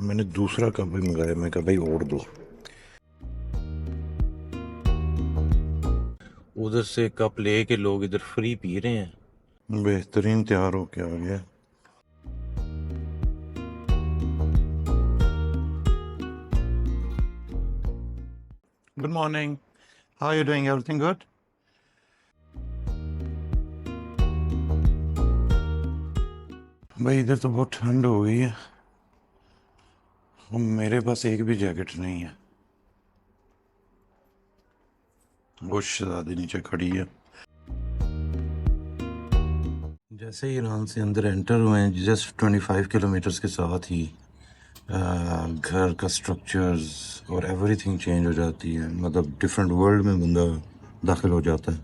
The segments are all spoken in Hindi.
मैंने दूसरा कप भी मंगाया। मैं कहा भाई और दो। उधर से कप ले के लोग इधर फ्री पी रहे हैं। बेहतरीन तैयार होके आ गया। Good morning. How are you doing? Everything good? भाई इधर तो बहुत ठंड हो गई है। मेरे पास एक भी जैकेट नहीं है। वो शहजादी नीचे खड़ी है। जैसे ही ईरान से अंदर एंटर हुए हैं, जस्ट 25 किलोमीटर्स के साथ ही घर का स्ट्रक्चर्स और एवरीथिंग चेंज हो जाती है। मतलब डिफरेंट वर्ल्ड में बंदा दाखिल हो जाता है।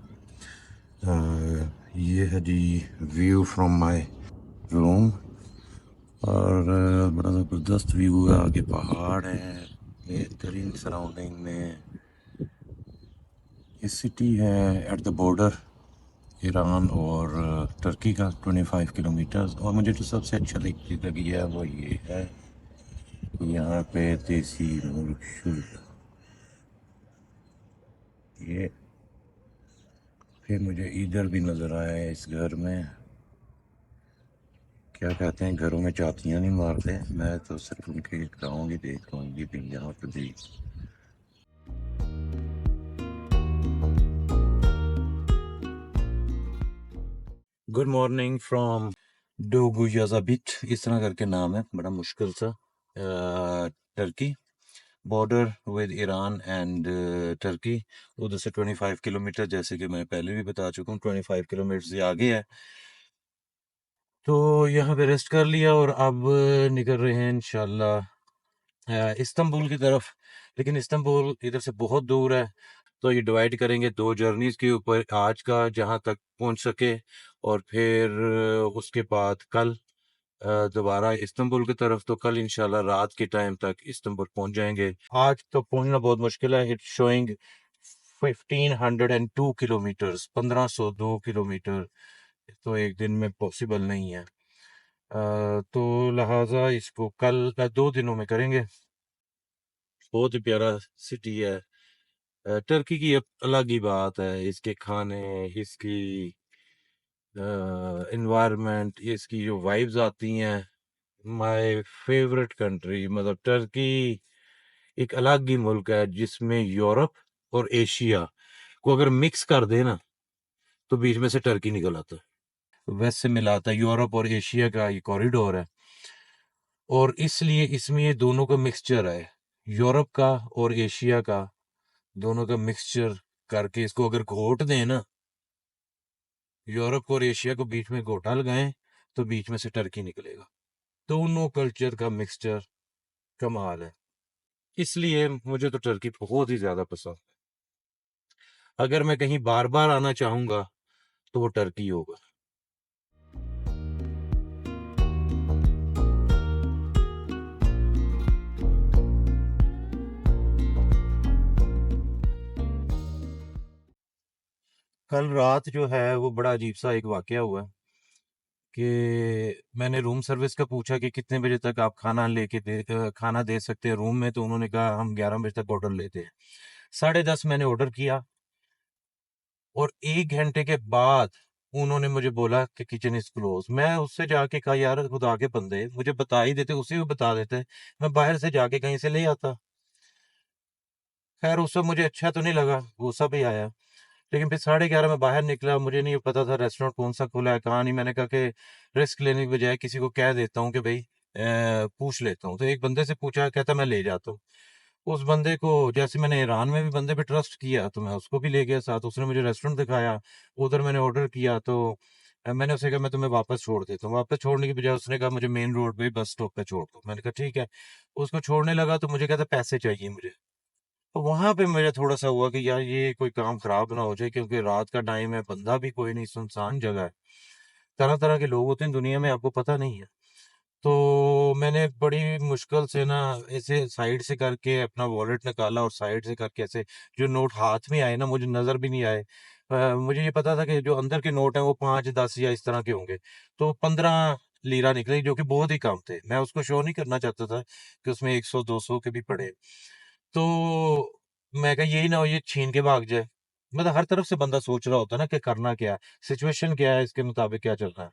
ये है जी व्यू फ्रॉम माय रूम। और बड़ा ज़बरदस्त व्यू है। आगे पहाड़ है, बेहतरीन सराउंडिंग में। ये सिटी है एट द बॉर्डर ईरान और टर्की का, 25 किलोमीटर्स। और मुझे जो सबसे अच्छा लगी है वो ये है, यहाँ पे देसी मुर्ग शुद्ध। ये फिर मुझे इधर भी नज़र आया है इस घर में। क्या कहते हैं, घरों में चातियाँ नहीं मारते। मैं तो सिर्फ उनके गाँव ही देख रहा हूँ, ये भी यहाँ पे भी। गुड मॉर्निंग फ्रॉम डोगुयाजाबिट, इस तरह करके नाम है, बड़ा मुश्किल सा। Turkey border with Iran and Turkey. उधर से 25 किलोमीटर, जैसे कि मैं पहले भी बता चुका हूँ, 25 किलोमीटर से आगे है। तो यहाँ पे रेस्ट कर लिया और अब निकल रहे हैं इंशाल्लाह इस्तांबुल की तरफ। लेकिन इस्तांबुल इधर से बहुत दूर है, तो ये डिवाइड करेंगे दो जर्नीज के ऊपर। आज का जहाँ तक पहुँच सके, और फिर उसके बाद कल दोबारा इस्तांबुल की तरफ। तो कल इंशाल्लाह रात के टाइम तक इस्तांबुल पहुंच जाएंगे। आज तो पहुंचना बहुत मुश्किल है। It's showing 1502 kilometres, 1502 kilometre. तो एक दिन में पॉसिबल नहीं है। तो लिहाजा इसको कल 2 दिनों में करेंगे। बहुत ही प्यारा सिटी है। टर्की की अलग ही बात है, इसके खाने, इसकी एनवायरनमेंट, इसकी जो वाइब्स आती हैं। माय फेवरेट कंट्री, मतलब टर्की एक अलग ही मुल्क है जिसमें यूरोप और एशिया को अगर मिक्स कर दे ना, तो बीच में से टर्की निकल आता है। वेस्ट से मिलाता है, यूरोप और एशिया का ये कॉरिडोर है। और इसलिए इसमें ये दोनों का मिक्सचर है, यूरोप का और एशिया का, दोनों का मिक्सचर करके इसको अगर घोट दें ना, यूरोप और एशिया को बीच में घोटा लगाएं, तो बीच में से टर्की निकलेगा। दोनों कल्चर का मिक्सचर कमाल है। इसलिए मुझे तो टर्की बहुत ही ज्यादा पसंद है। अगर मैं कहीं बार बार आना चाहूंगा तो वो टर्की होगा। कल रात जो है वो बड़ा अजीब सा एक वाकया हुआ है कि मैंने रूम सर्विस का पूछा कि कितने बजे तक आप खाना दे सकते हैं रूम में। तो उन्होंने कहा हम 11 बजे तक ऑर्डर लेते हैं। 10:30 मैंने ऑर्डर किया, और 1 घंटे के बाद उन्होंने मुझे बोला कि किचन इज क्लोज। मैं उससे जाके कहा यार खुदा के बंदे, मुझे बता ही देते, उसी को बता देते, मैं बाहर से जाके कहीं से ले आता। खैर उस सब मुझे अच्छा तो नहीं लगा, गुस्सा भी आया। लेकिन फिर 11:30 में बाहर निकला, मुझे नहीं पता था रेस्टोरेंट कौन सा खुला है कहाँ नहीं। मैंने कहा कि रिस्क लेने की बजाय किसी को कह देता हूँ कि भाई पूछ लेता हूँ। तो एक बंदे से पूछा, कहता मैं ले जाता हूँ। उस बंदे को, जैसे मैंने ईरान में भी बंदे पे ट्रस्ट किया, तो मैं उसको भी ले गया साथ। उसने मुझे रेस्टोरेंट दिखाया, उधर मैंने ऑर्डर किया। तो मैंने उसे कहा मैं तुम्हें वापस छोड़ देता हूँ। वापस छोड़ने की बजाय उसने कहा मुझे मेन रोड पे बस स्टॉप पे छोड़ दो। मैंने कहा ठीक है। उसको छोड़ने लगा तो मुझे कहता पैसे चाहिए मुझे। तो वहां पे मुझे थोड़ा सा हुआ कि यार ये कोई काम खराब ना हो जाए, क्योंकि रात का टाइम है, बंदा भी कोई नहीं, सुनसान जगह है, तरह तरह के लोग होते हैं दुनिया में, आपको पता नहीं है। तो मैंने बड़ी मुश्किल से ना ऐसे साइड से करके अपना वॉलेट निकाला, और साइड से करके ऐसे जो नोट हाथ में आए ना, मुझे नजर भी नहीं आए। मुझे ये पता था कि जो अंदर के नोट हैं वो 5, 10 या इस तरह के होंगे। तो 15 लीरा निकले, जो कि बहुत ही कम थे। मैं उसको शो नहीं करना चाहता था कि उसमें 100-200 के भी पड़े। तो मैं कहा यही ना हो ये छीन के भाग जाए। मतलब हर तरफ से बंदा सोच रहा होता है ना कि करना क्या है, सिचुएशन क्या है, इसके मुताबिक क्या चलना है।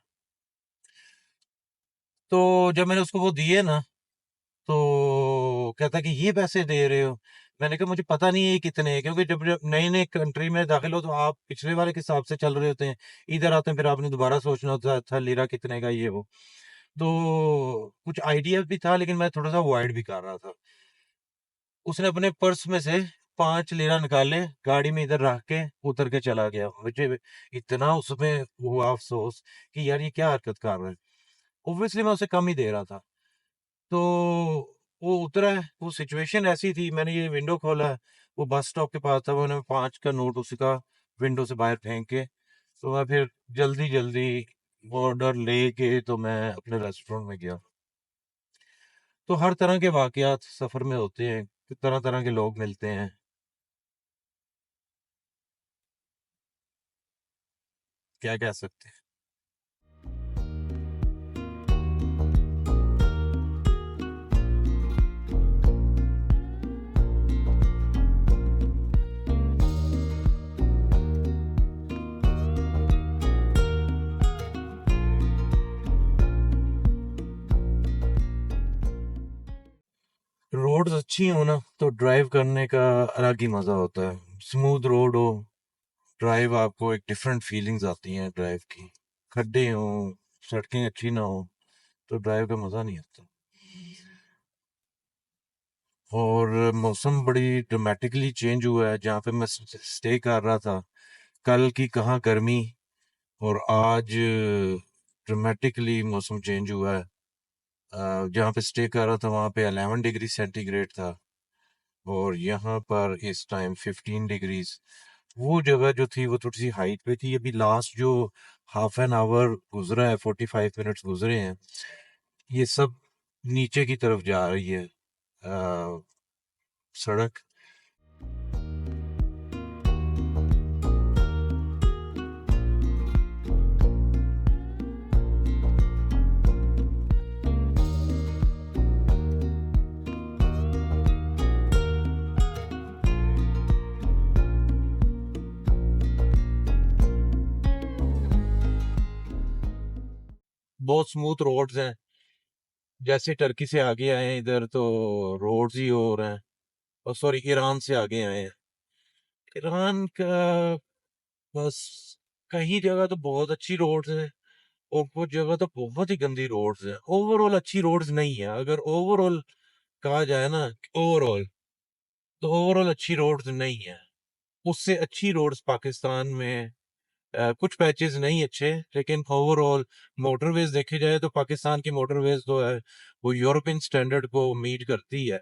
तो जब मैंने उसको वो दिए ना, तो कहता कि ये पैसे दे रहे हो। मैंने कहा मुझे पता नहीं है ये कितने हैं, क्योंकि जब जब नई नई कंट्री में दाखिल हो तो आप पिछले वाले के हिसाब से चल रहे होते हैं, इधर आते हैं फिर आपने दोबारा सोचना होता है अच्छा लीरा कितने का ये वो। तो कुछ आइडिया भी था लेकिन मैं थोड़ा सा अवॉइड भी कर रहा था। उसने अपने पर्स में से 5 लीरा निकाले, गाड़ी में इधर रख के उतर के चला गया। मुझे इतना उसमें हुआ अफसोस कि यार ये क्या हरकत कर रहा है। ऑब्वियसली मैं उसे कम ही दे रहा था। तो वो उतरा है, वो सिचुएशन ऐसी थी, मैंने ये विंडो खोला है, वो बस स्टॉप के पास था, मैंने 5 का नोट उसका विंडो से बाहर फेंक के, तो मैं फिर जल्दी जल्दी ऑर्डर लेके तो मैं अपने रेस्टोरेंट में गया। तो हर तरह के वाकयात सफर में होते हैं, तरह तरह के लोग मिलते हैं। क्या कह सकते हैं। रोड्स अच्छी हो ना तो ड्राइव करने का अलग ही मजा होता है। स्मूथ रोड हो, ड्राइव आपको एक डिफरेंट फीलिंग्स आती हैं ड्राइव की। खड्डे हो, सड़कें अच्छी ना हो तो ड्राइव का मजा नहीं आता। और मौसम बड़ी ड्रामेटिकली चेंज हुआ है जहाँ पे मैं स्टे कर रहा था। कल की कहाँ गर्मी, और आज ड्रामेटिकली मौसम चेंज हुआ है। जहाँ पे स्टे कर रहा था वहाँ पे 11 डिग्री सेंटीग्रेड था, और यहाँ पर इस टाइम 15 डिग्रीज। वो जगह जो थी वो थोड़ी सी हाइट पे थी। अभी लास्ट जो हाफ एन आवर गुजरा है, 45 मिनट्स गुजरे हैं, ये सब नीचे की तरफ जा रही है सड़क। बहुत स्मूथ रोड्स हैं। जैसे टर्की से आगे आए हैं इधर तो रोड्स ही हो रहे हैं। और सॉरी, ईरान से आगे आए हैं। ईरान का बस कहीं जगह तो बहुत अच्छी रोड्स हैं, और कुछ जगह तो बहुत ही गंदी रोड्स हैं। ओवरऑल अच्छी रोड्स नहीं है। अगर ओवरऑल कहा जाए ना, ओवरऑल तो ओवरऑल अच्छी रोड्स नहीं है। उससे अच्छी रोड्स पाकिस्तान में कुछ पैचेस नहीं अच्छे, लेकिन ओवरऑल मोटरवेज देखे जाए तो पाकिस्तान की मोटरवेज तो है वो यूरोपियन स्टैंडर्ड को मीट करती है।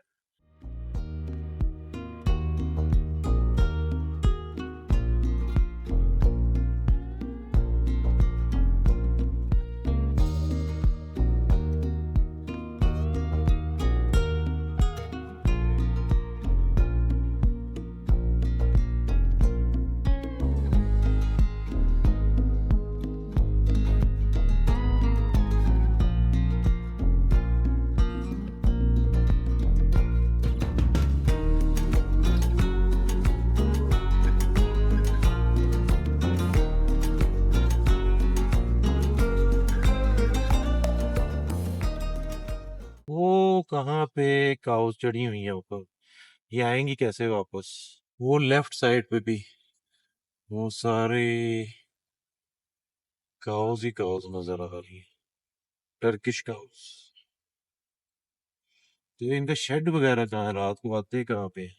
वो कहाँ पे काउस चढ़ी हुई है ऊपर, ये आएंगी कैसे वापस। वो लेफ्ट साइड पे भी वो सारे काउस ही काउस नजर आ रही है, टर्किश काउस। तो इनका शेड वगैरह कहाँ है, रात को आते कहाँ पे हैं?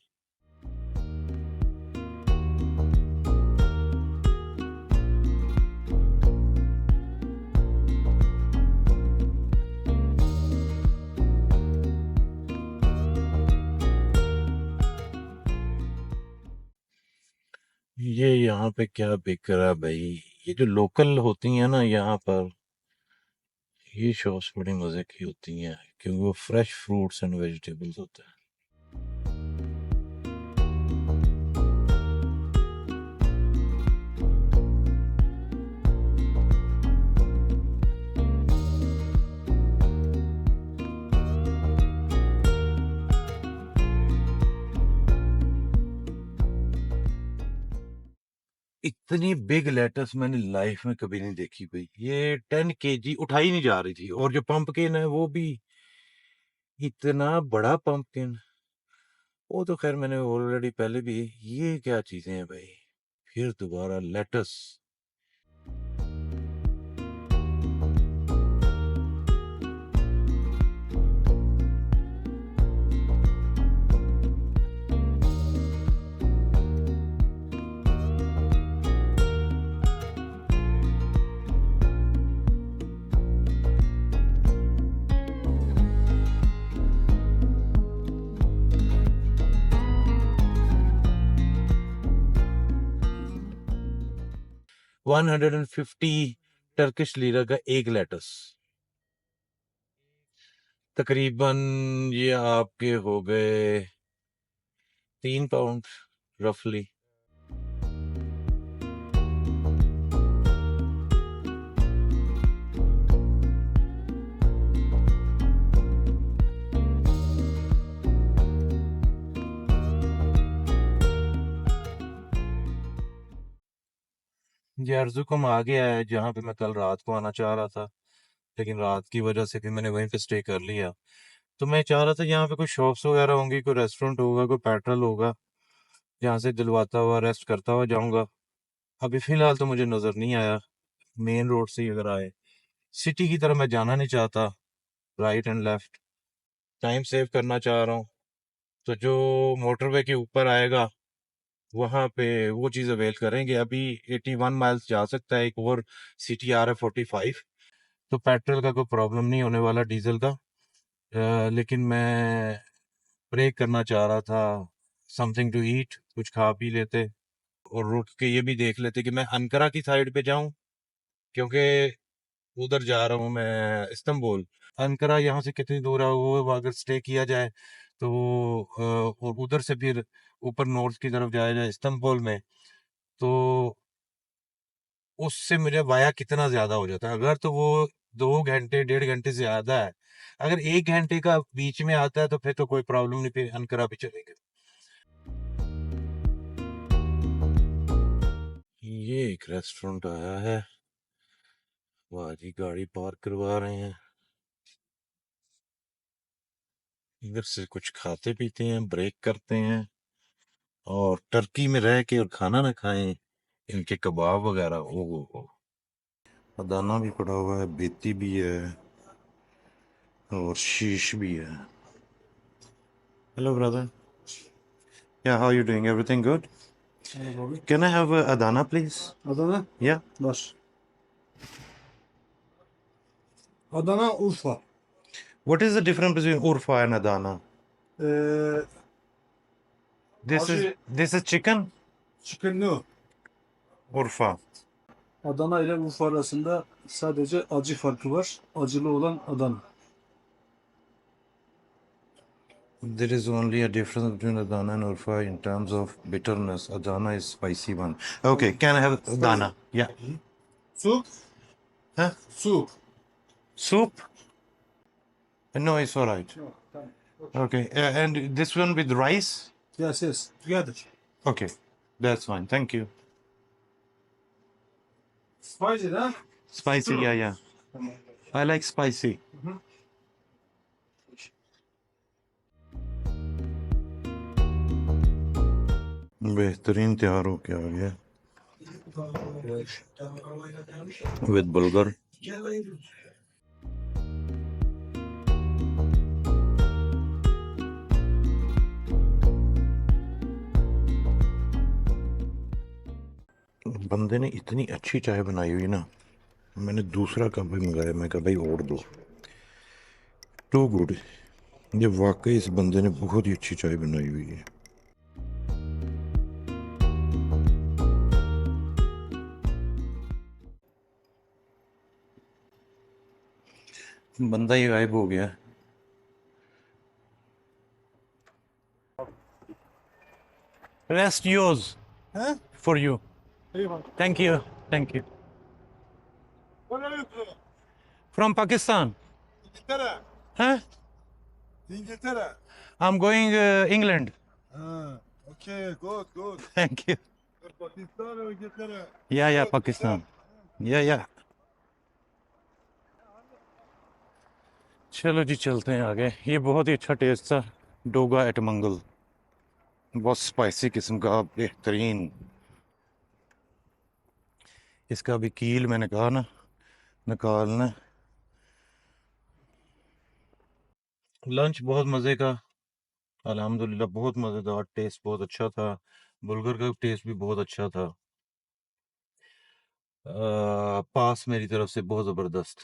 ये यहाँ पे क्या बिक रहा है भाई। ये जो लोकल होती हैं ना यहाँ पर, ये शॉप्स बड़ी मजे की होती हैं क्योंकि वो फ्रेश फ्रूट्स एंड वेजिटेबल्स होते हैं। इतनी बिग लेटस मैंने लाइफ में कभी नहीं देखी भाई। ये 10 kg उठाई नहीं जा रही थी, और जो पंपकिन है वो भी इतना बड़ा पंपकिन। वो तो खैर मैंने ऑलरेडी पहले भी। ये क्या चीजें हैं भाई, फिर दोबारा लेटस। $150 टर्किश लीरा का एक लेटस। तकरीबन ये आपके हो गए 3 पाउंड रफली। ये अर्जुकम आ गया है जहाँ पे मैं कल रात को आना चाह रहा था, लेकिन रात की वजह से फिर मैंने वहीं पे स्टे कर लिया। तो मैं चाह रहा था यहाँ पे कोई शॉप्स वगैरह होंगी, कोई रेस्टोरेंट होगा, कोई पेट्रोल होगा, जहाँ से दिलवाता हुआ रेस्ट करता हुआ जाऊंगा। अभी फिलहाल तो मुझे नजर नहीं आया। मेन रोड से ही अगर आए, सिटी की तरफ मैं जाना नहीं चाहता, right and left time save करना चाह रहा हूँ। तो जो मोटरवे के ऊपर आएगा वहां पे वो चीज अवेल करेंगे। अभी 81 माइल्स जा सकता है, एक और सिटी आ रहा है 45। तो पेट्रोल का कोई प्रॉब्लम नहीं होने वाला, डीजल का। लेकिन मैं ब्रेक करना चाह रहा था, समथिंग टू ईट, कुछ खा पी लेते, और रुक के ये भी देख लेते कि मैं अनकरा की साइड पे जाऊं, क्योंकि उधर जा रहा हूँ मैं, इस्तांबुल। अनकरा यहाँ से कितनी दूर है, वो अगर स्टे किया जाए तो और उधर से फिर ऊपर नॉर्थ की तरफ जाया जाए इस्तांबुल में, तो उससे मुझे वाया कितना ज्यादा हो जाता है। अगर तो वो 2 घंटे 1.5 घंटे से ज्यादा है, अगर 1 घंटे का बीच में आता है तो फिर तो कोई प्रॉब्लम नहीं, फिर अनकरा भी चलेंगे। ये एक रेस्टोरेंट आया है, वाह जी, गाड़ी पार्क करवा रहे हैं। इधर से कुछ खाते पीते हैं, ब्रेक करते हैं। और टर्की में रह के और खाना ना खाएं, इनके कबाब वगैरह, ओ। अदाना भी पड़ा हुआ है, बेती भी है, और शीश भी है। Hello brother, yeah how you doing, everything good? Can I have Adana please? Adana, या baş. Adana, Urfa. What is the difference between Urfa and Adana? Ee, this is acı this is chicken çıkınlı. Urfa. Adana ile Urfa arasında sadece acı farkı var. Acılı olan Adana. There is only a difference between Adana and Urfa in terms of bitterness. Adana is spicy one. Okay, can I have Adana? Yeah. Su, Huh? su. Soup? No, it's all right. Yok, tamam. Okay, and this one with rice? Yes, yes. Together. Okay, that's fine. Thank you. Spicy, ha? Spicy, yeah. Tamam. I like spicy. बेहतरीन तैयार होके आ गया विद बर्गर। बंदे ने इतनी अच्छी चाय बनाई हुई ना, मैंने दूसरा कप भी मंगाया। मैं कहा भाई और दो, टू गुड। ये वाकई इस बंदे ने बहुत ही अच्छी चाय बनाई हुई है। बंदा ही गायब हो गया। Rest yours He? For you. Eyvallah. Thank you, thank you. From Pakistan. İngiltere. Huh? İngiltere. I'm going England. Ha, okay, good, good. Thank you. या पाकिस्तान या चलो जी चलते हैं आगे। ये बहुत ही अच्छा टेस्ट था, डोगा एट मंगल, बहुत स्पाइसी किस्म का, बेहतरीन। इसका भी कील मैंने कहा ना निकालना। लंच बहुत मज़े का, अल्हम्दुलिल्लाह बहुत मज़ेदार, टेस्ट बहुत अच्छा था। बुलगर का टेस्ट भी बहुत अच्छा था। पास मेरी तरफ से बहुत ज़बरदस्त।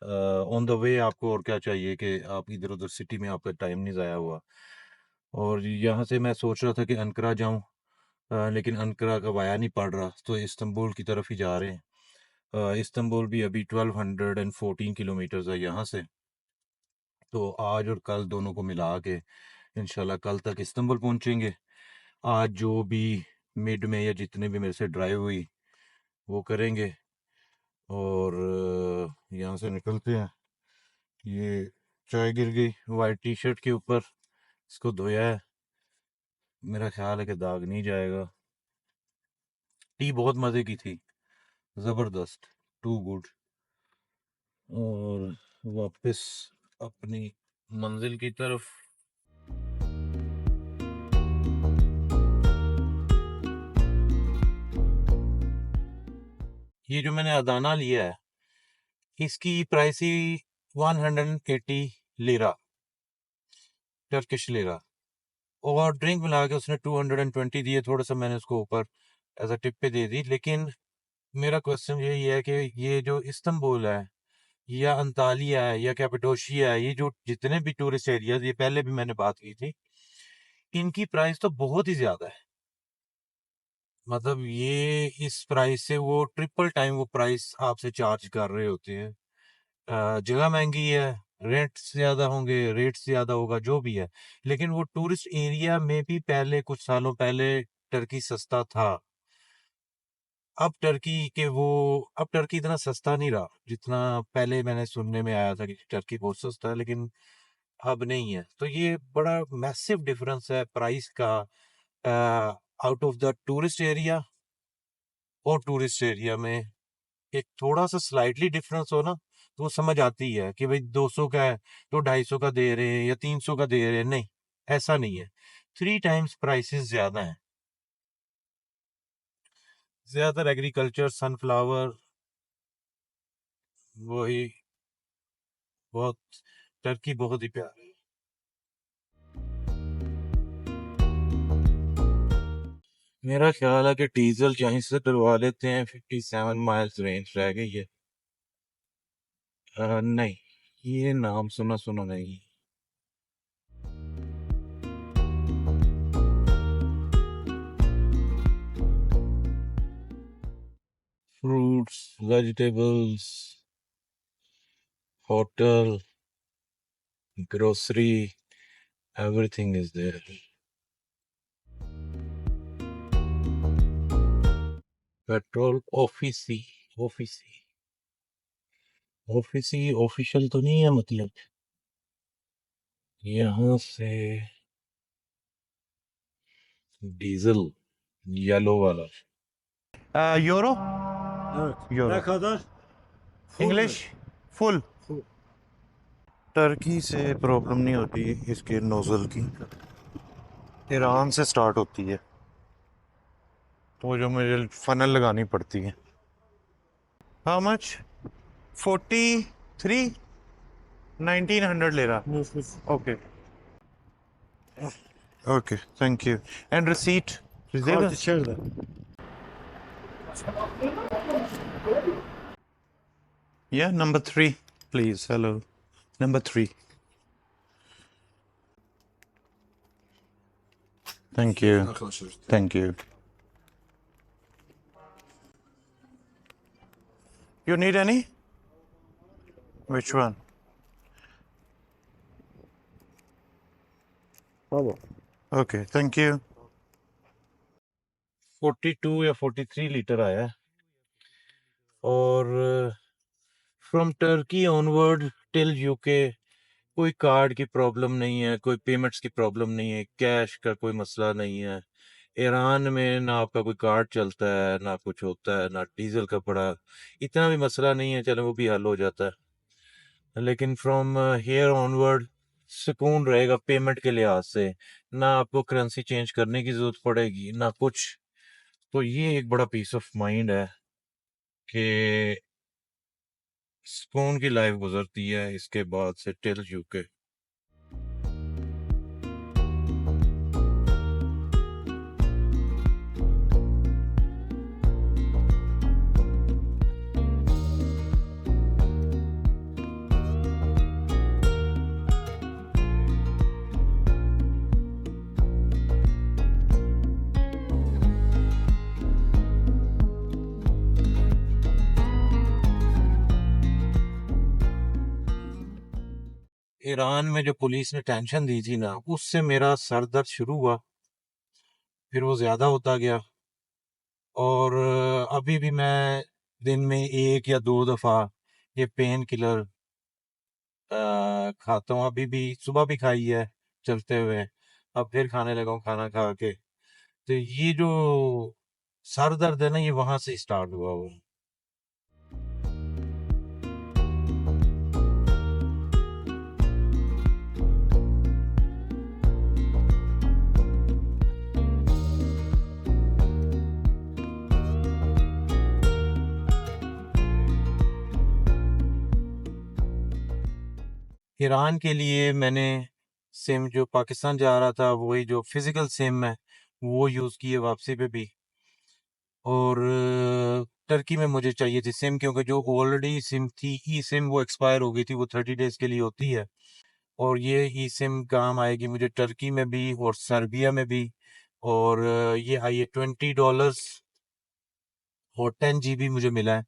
ऑन द वे आपको और क्या चाहिए कि आप इधर उधर सिटी में आपका टाइम नहीं ज़ाया हुआ। और यहाँ से मैं सोच रहा था कि अंकरा जाऊँ, लेकिन अंकरा का वाया नहीं पड़ रहा, तो इस्तांबुल की तरफ ही जा रहे हैं। इस्तांबुल भी अभी 1214 किलोमीटर्स है यहाँ से। तो आज और कल दोनों को मिला के इंशाल्लाह कल तक इस्तांबुल पहुँचेंगे। आज जो भी मिड में या जितने भी मेरे से ड्राइव हुई वो करेंगे और यहाँ से निकलते हैं। ये चाय गिर गई वाइट टी शर्ट के ऊपर, इसको धोया है, मेरा ख्याल है कि दाग नहीं जाएगा। टी बहुत मज़े की थी, ज़बरदस्त, टू गुड। और वापस अपनी मंजिल की तरफ। ये जो मैंने अदाना लिया है इसकी प्राइस ही 180 लिरा, टर्किश लिरा, और ड्रिंक मिला के उसने 220 दिए। थोड़ा सा मैंने उसको ऊपर एज अ टिप पे दे दी। लेकिन मेरा क्वेश्चन यही है कि ये जो इस्तांबुल है या अंतालिया है या कैपाडोशिया है, ये जो जितने भी टूरिस्ट एरियाज, ये पहले भी मैंने बात की थी, इनकी प्राइस तो बहुत ही ज्यादा है। मतलब ये इस प्राइस से वो ट्रिपल टाइम वो प्राइस आपसे चार्ज कर रहे होते हैं। जगह महंगी है, रेंट ज्यादा होंगे, रेट ज्यादा होगा, जो भी है। लेकिन वो टूरिस्ट एरिया में भी पहले कुछ सालों पहले टर्की सस्ता था। अब टर्की इतना सस्ता नहीं रहा जितना पहले मैंने सुनने में आया था कि टर्की बहुत सस्ता है, लेकिन अब नहीं है। तो ये बड़ा मैसिव डिफरेंस है प्राइस का out of the tourist area और टूरिस्ट एरिया में। एक थोड़ा सा स्लाइटली डिफरेंस हो ना तो वो समझ आती है कि भाई 200 का है तो 250 का दे रहे हैं या 300 का दे रहे हैं। नहीं, ऐसा नहीं है। 3 टाइम्स प्राइसेस ज्यादा हैं। ज्यादातर एग्रीकल्चर, सनफ्लावर, वही, बहुत, टर्की बहुत ही प्यारा है। मेरा ख्याल है कि डीजल यहीं से डलवा लेते हैं। 57 माइल्स रेंज रह गई है। नहीं, ये नाम सुना सुना नहीं। Fruits, vegetables, hotel, grocery, everything is there. Petrol ऑफिसी, ऑफिसी, ऑफिसी ऑफिशियल तो नहीं है, मतलब यहाँ से डीजल येलो वाला। Euro, Evet. Euro, Ne kadar? Full mu? English, full. Full. Turkey से प्रॉब्लम नहीं होती इसके नोजल की, ईरान से स्टार्ट होती है, तो जो मुझे फनल लगानी पड़ती है। How much? 43, 1900 ले रहा। Nüfus. Okay, okay, thank you. And receipt Kart देगा? içeride. या number 3 please. Hello, number 3, thank you, Arkadaşlar. Thank you. You need any? Which one? Tamam. Okay, thank you. 42 या 43 लीटर आया है। और from Turkey onward till UK कोई कार्ड की प्रॉब्लम नहीं है, कोई पेमेंट्स की प्रॉब्लम नहीं है, कैश का कोई मसला नहीं है। ईरान में ना आपका कोई कार्ड चलता है, ना कुछ होता है, ना डीजल का बड़ा इतना भी मसला नहीं है, चलो वो भी हल हो जाता है। लेकिन फ्रॉम हियर ऑनवर्ड सुकून रहेगा पेमेंट के लिहाज से, ना आपको करेंसी चेंज करने की जरूरत पड़ेगी ना कुछ। तो ये एक बड़ा पीस ऑफ माइंड है कि सुकून की लाइफ गुजरती है इसके बाद से टिल यूके। ईरान में जो पुलिस ने टेंशन दी थी ना, उससे मेरा सर दर्द शुरू हुआ, फिर वो ज़्यादा होता गया। और अभी भी मैं दिन में 1 या 2 दफ़ा ये पेन किलर खाता हूँ। अभी भी सुबह भी खाई है चलते हुए, अब फिर खाने लगा हूँ खाना खा के। तो ये जो सर दर्द है ना, ये वहाँ से स्टार्ट हुआ हुआ है। ईरान के लिए मैंने सिम जो पाकिस्तान जा रहा था, वही जो फिज़िकल सिम है, वो यूज़ की है वापसी पे भी। और टर्की में मुझे चाहिए थी सिम, क्योंकि जो ऑलरेडी सिम थी, ई सिम, वो एक्सपायर हो गई थी, वो 30 डेज़ के लिए होती है। और ये ई सिम काम आएगी मुझे टर्की में भी और सर्बिया में भी। और ये आई है $20 और 10 GB मुझे मिला है।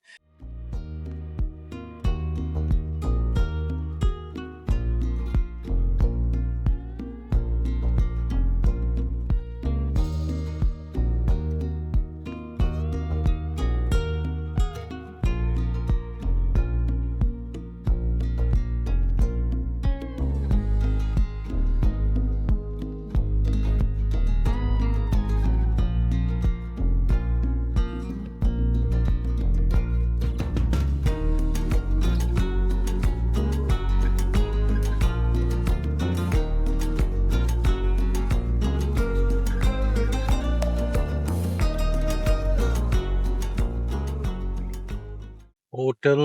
होटल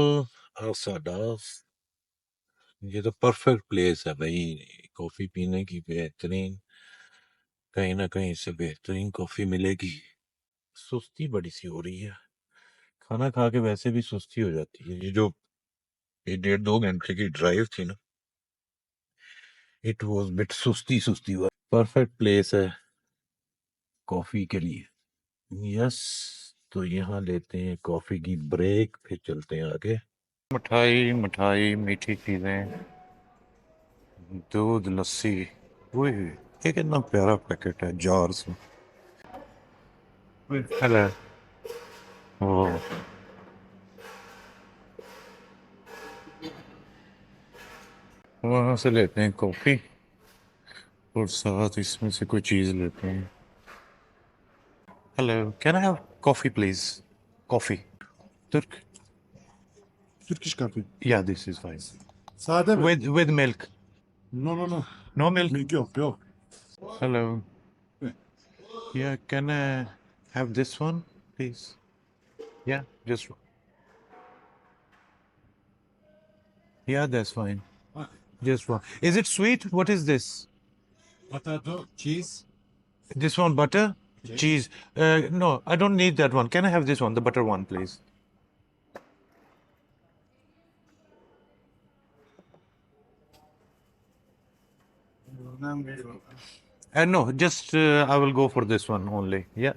आसादास, ये तो परफेक्ट प्लेस है भाई कॉफी पीने की। बेहतरीन, कहीं ना कहीं से बेहतरीन कॉफी मिलेगी। सुस्ती बड़ी सी हो रही है, खाना खा के वैसे भी सुस्ती हो जाती है। ये 1.5-2 घंटे की ड्राइव थी ना, इट वॉज बिट सुस्ती सुस्ती हुआ। परफेक्ट प्लेस है कॉफी के लिए। यस, तो यहाँ लेते हैं कॉफी की ब्रेक, फिर चलते हैं आगे। मिठाई मिठाई मीठी चीजें, दूध लस्सी। वही, ये कितना प्यारा पैकेट है जार्स में। हेलो। ओह, वहाँ से लेते हैं कॉफी और साथ इसमें से कोई चीज लेते हैं। Hello, can I have coffee please? Coffee तुर्क। Turkish coffee. Yeah this is fine Sade mi? With milk. No, no, no. No milk. Milk yok, yok. Hello, Yeah. Yeah can I have this one please? Yeah just, yeah that's fine, Ah, just one. Is it sweet? What is this? potato, cheese. This one butter? Cheese. No, I don't need that one. Can I have this one, the butter one, please? No, just I will go for this one only. Yeah,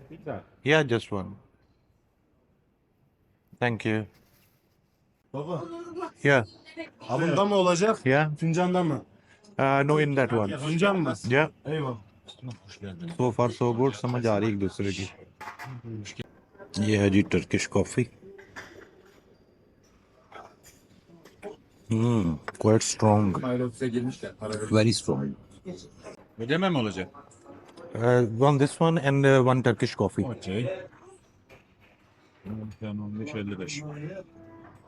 yeah, just one. Thank you. Baba, Yeah, abunda mı olacak? yeah. Fincanda mı? No, in that one. Fincan mı? Yeah. Eyvallah. So far so good. समझ आ रही एक दूसरे की। ये है जी Turkish coffee. Quite strong. Very strong. Ödeme mi olacak? One this one and one Turkish coffee. Okey. Ben 15.55.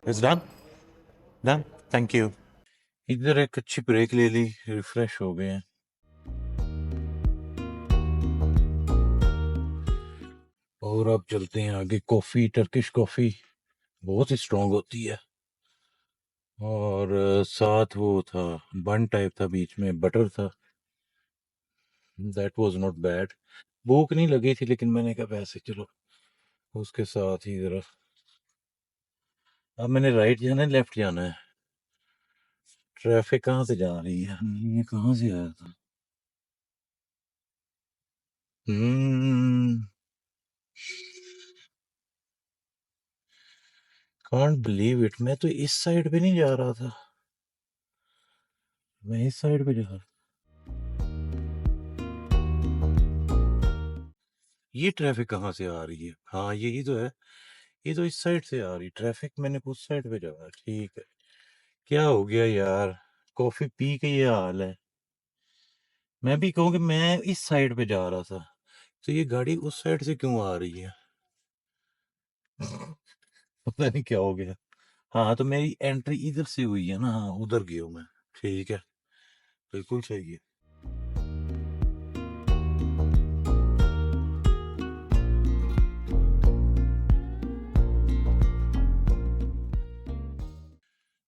It's done? Done? Thank you. इधर एक अच्छी ब्रेक ले ली, रिफ्रेश हो गए हैं। और अब चलते हैं आगे। कॉफी, टर्किश कॉफी बहुत ही स्ट्रांग होती है। और साथ वो था बन टाइप था, बीच में बटर था। That was not bad. भूख नहीं लगी थी लेकिन मैंने कहा वैसे चलो उसके साथ ही जरा। अब मैंने राइट जाना है लेफ्ट जाना है? ट्रैफिक कहाँ से जा रही है? ये कहाँ से आया था? कांट बिलीव इट, मैं तो इस साइड पे नहीं जा रहा था, मैं इस साइड पे जा रहा। ये ट्रैफिक कहाँ से आ रही है? हाँ यही तो है, ये तो इस साइड से आ रही ट्रैफिक। मैंने उस साइड पे जाना, ठीक है। क्या हो गया यार, कॉफी पी के ये हाल है। मैं भी कहूँ कि मैं इस साइड पे जा रहा था, तो ये गाड़ी उस साइड से क्यों आ रही है? पता नहीं क्या हो गया। हाँ तो मेरी एंट्री इधर से हुई है ना, हाँ उधर गया हूँ मैं। ठीक है, बिल्कुल सही है।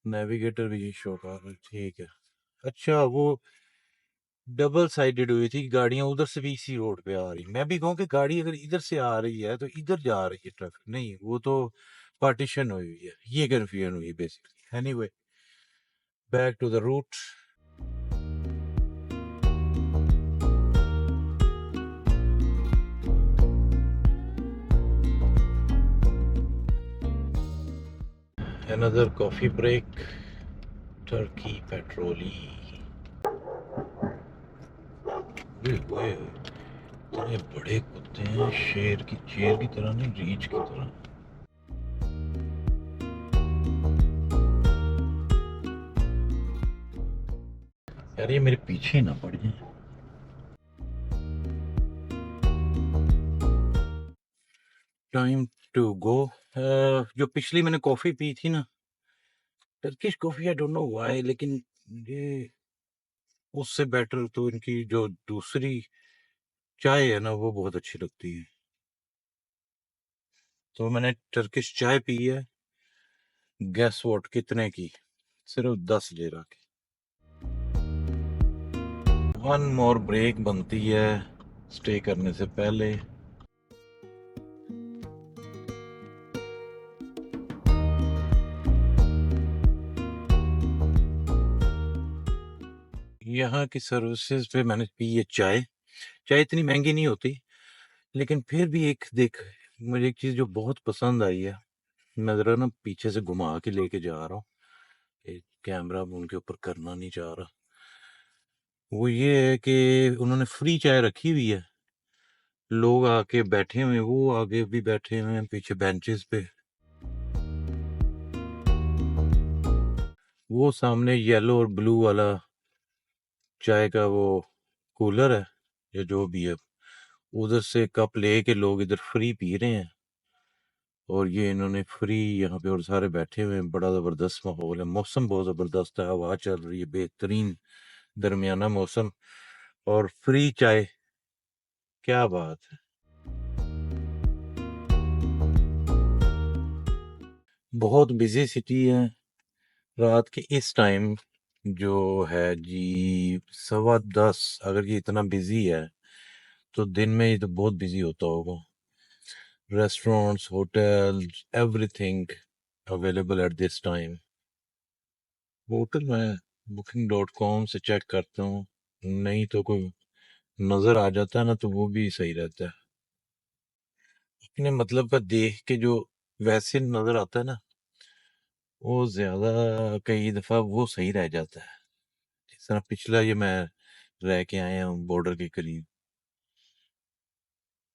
नेविगेटर भी शो कर रहा है, ठीक है। अच्छा वो डबल साइडेड हुई थी, गाड़ियां उधर से भी इसी रोड पे आ रही। मैं भी कहूँ कि गाड़ी अगर इधर से आ रही है तो इधर जा रही है ट्रैफिक, नहीं वो तो पार्टीशन हुई हुई है, ये कन्फ्यूजन हुई basically. Anyway, back to the route. Another coffee break. Turkey petroli. ओए, इतने बड़े कुत्ते हैं, शेर की तरह नहीं, रीछ की तरह। यार ये मेरे पीछे ना पड़ जाए। Time to go. जो पिछली मैंने कॉफी पी थी ना, Turkish coffee, I don't know why, लेकिन ये उससे बेटर तो इनकी जो दूसरी चाय है ना वो बहुत अच्छी लगती है। तो मैंने टर्किश चाय पी है, गैस वॉट कितने की? सिर्फ 10 लिरा की। वन मोर ब्रेक बनती है स्टे करने से पहले। यहाँ की सर्विसेज पे मैंने पी है चाय। चाय इतनी महंगी नहीं होती, लेकिन फिर भी एक देख, मुझे एक चीज जो बहुत पसंद आई है, मैं जरा ना पीछे से घुमा के लेके जा रहा हूँ, एक कैमरा उनके ऊपर करना नहीं चाह रहा। वो ये है कि उन्होंने फ्री चाय रखी हुई है, लोग आके बैठे हुए हैं, वो आगे भी बैठे हुए हैं पीछे बेंचेस पे। वो सामने येलो और ब्लू वाला चाय का वो कूलर है या जो भी है, उधर से कप लेके लोग इधर फ्री पी रहे हैं। और ये इन्होंने फ्री यहाँ पे, और सारे बैठे हुए हैं, बड़ा जबरदस्त माहौल है, मौसम बहुत जबरदस्त है, हवा चल रही है बेहतरीन, दरमियाना मौसम, और फ्री चाय, क्या बात है। बहुत बिजी सिटी है। रात के इस टाइम जो है जी 10:15, अगर ये इतना बिजी है तो दिन में ये तो बहुत बिजी होता होगा। Restaurants, hotels, everything available at this time. Hotel मैं booking.com से चेक करता हूँ, नहीं तो कोई नजर आ जाता है ना तो वो भी सही रहता है। अपने मतलब का देख के जो वैसे नजर आता है ना, वो ज्यादा कई दफा वो सही रह जाता है। जिस तरह पिछला ये मैं रह के आया हूँ बॉर्डर के करीब,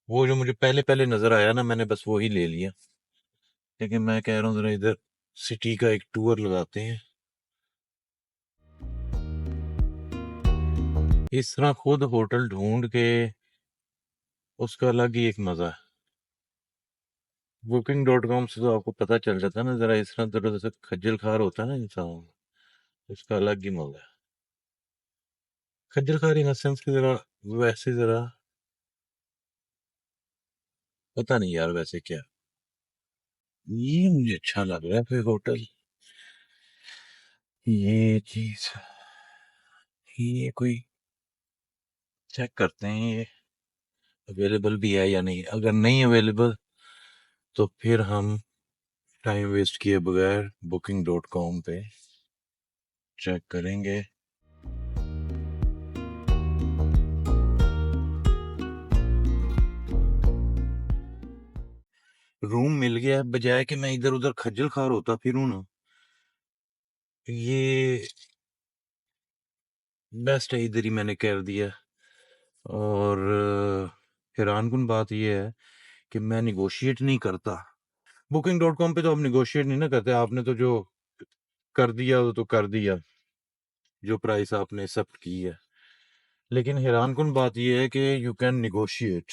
वो जो मुझे पहले पहले नजर आया ना, मैंने बस वो ही ले लिया। लेकिन मैं कह रहा हूँ जरा इधर सिटी का एक टूर लगाते हैं। इस तरह खुद होटल ढूंढ के उसका अलग ही एक मजा है। Booking.com से तो आपको पता चल जाता है ना, जरा इस तरह से खज्जल खार होता है ना इंसान, उसका अलग ही मजा है। खज्जल खार इन सेंस की जरा वैसे जरा पता नहीं यार वैसे क्या, ये मुझे अच्छा लग रहा है फिर होटल, ये चीज, ये कोई चेक करते हैं ये अवेलेबल भी है या नहीं। अगर नहीं अवेलेबल तो फिर हम टाइम वेस्ट किए बगैर Booking.com पे चेक करेंगे। रूम मिल गया है, बजाय कि मैं इधर उधर खज्जल खार होता फिरूं ना, ये बेस्ट है, इधर ही मैंने कर दिया। और हैरानकुन बात ये है कि मैं निगोशिएट नहीं करता। Booking.com पे तो आप निगोशिएट नहीं ना करते, आपने तो जो कर दिया वो तो कर दिया, जो प्राइस आपने एक्सेप्ट की है। लेकिन हैरानकुन बात ये है कि यू कैन निगोशिएट।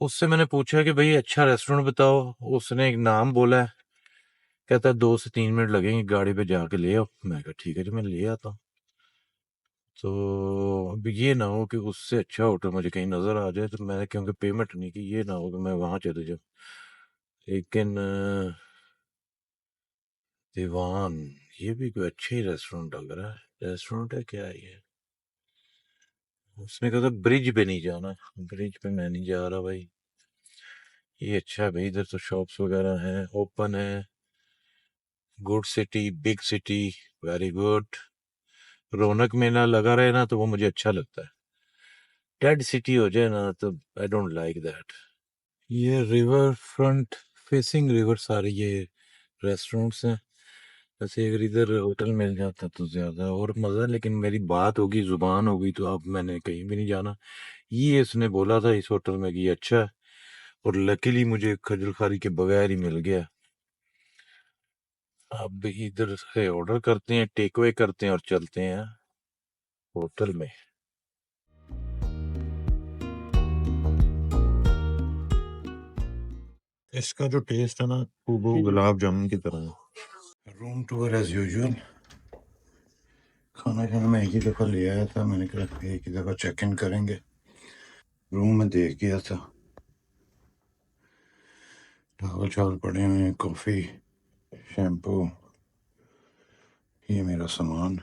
उससे मैंने पूछा कि भाई अच्छा रेस्टोरेंट बताओ, उसने एक नाम बोला है, कहता है 2 से 3 मिनट लगेंगे, गाड़ी पे जाके ले आओ। मैं कहा ठीक है जी मैं ले आता हूँ। तो अब ये ना हो कि उससे अच्छा होटल मुझे कहीं नजर आ जाए तो मैंने क्योंकि पेमेंट नहीं की, ये ना हो कि मैं वहां चले जाऊँ। लेकिन दीवान, ये भी कोई अच्छे ही रेस्टोरेंट लग रहा है। रेस्टोरेंट है क्या ये? उसने कहा था ब्रिज पे नहीं जाना, ब्रिज पे मैं नहीं जा रहा भाई। ये अच्छा है भाई, इधर तो शॉप्स वगैरह हैं, ओपन है। Good city, big city, very good. रौनक मेला लगा रहे ना तो वो मुझे अच्छा लगता है। डेड सिटी हो जाए ना तो आई डोंट लाइक दैट। ये रिवर फ्रंट फेसिंग रिवर सारे ये रेस्टोरेंट्स हैं। वैसे अगर इधर होटल मिल जाता तो ज्यादा और मजा, लेकिन मेरी बात होगी जुबान होगी तो अब मैंने कहीं भी नहीं जाना। ये इसने बोला था इस होटल में कि ये अच्छा है, और लकीली मुझे खजल खारी के बगैर ही मिल गया। अब इधर से ऑर्डर करते हैं, टेक अवे करते हैं और चलते हैं होटल में। इसका जो टेस्ट है ना वो गुलाब जामुन की तरह है। Room tour as usual. खाना खाना मैं एक ही दफ़ा ले आया था, मैंने कहा एक ही दफ़ा चेक इन करेंगे। रूम में देख गया था, टॉवल चावल पड़े हुए हैं, कॉफ़ी, शैम्पू, ये मेरा सामान।